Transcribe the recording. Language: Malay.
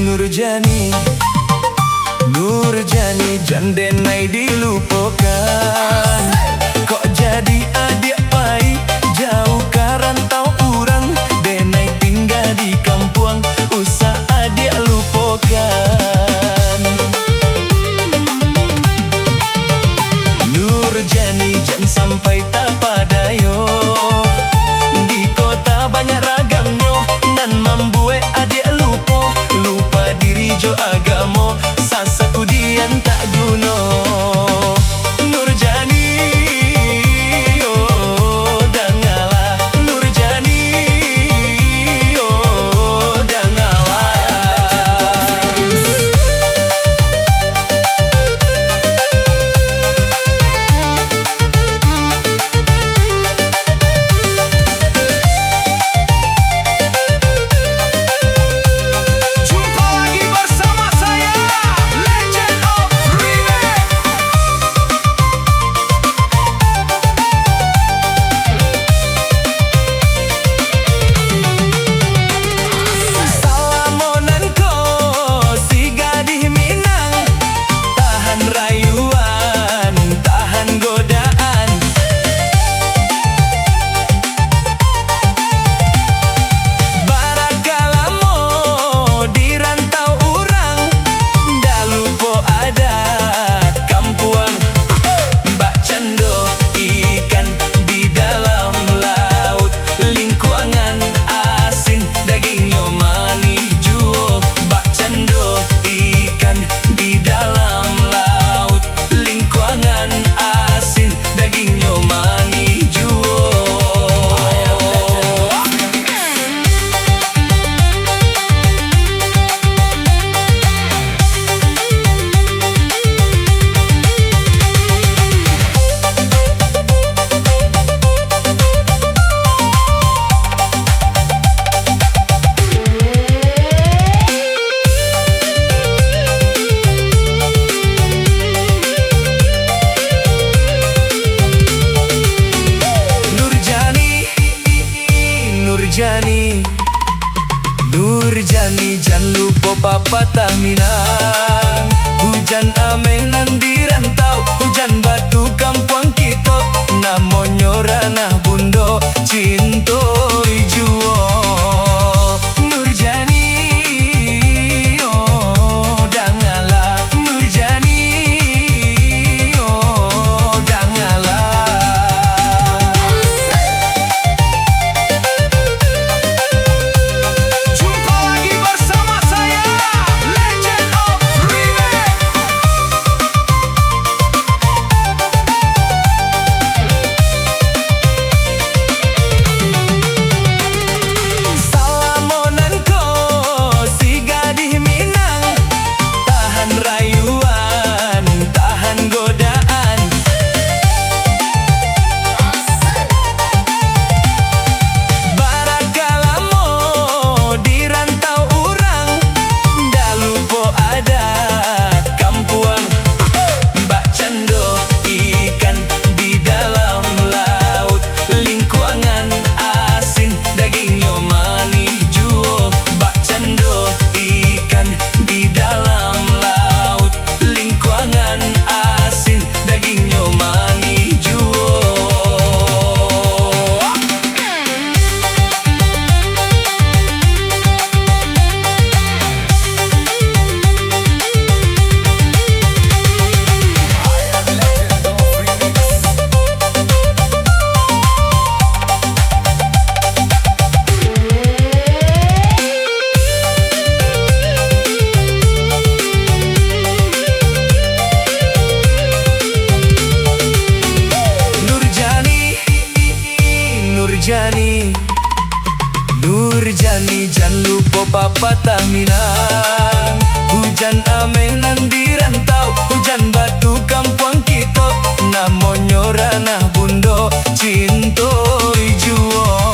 Nurjani, Nurjani jandenai dilupakan. Kok jadi adik pai jauh karantau urang, denai tinggal di kampung usah adik lupakan. Nurjani jangan sampai tak padayo, di kota banyak ragamnya nan membuat adik lupa diri jo agamo sasa kudian tak guna. Nurjani, oh dangalah Nurjani, oh dangalah. Nurjani, Nurjani jangan lupa papatah minang. Hujan ameng nan dirantau, hujan batu kampung kita, namanya ranah bundo cinta juo. Nurjani, oh dangalah Nurjani, oh dangalah. Nurjani, Nurjani jangan lupa papatah minang. Hujan ameng nan dirantau, hujan batu kampung kita, namanya ranah bundo cinta juo.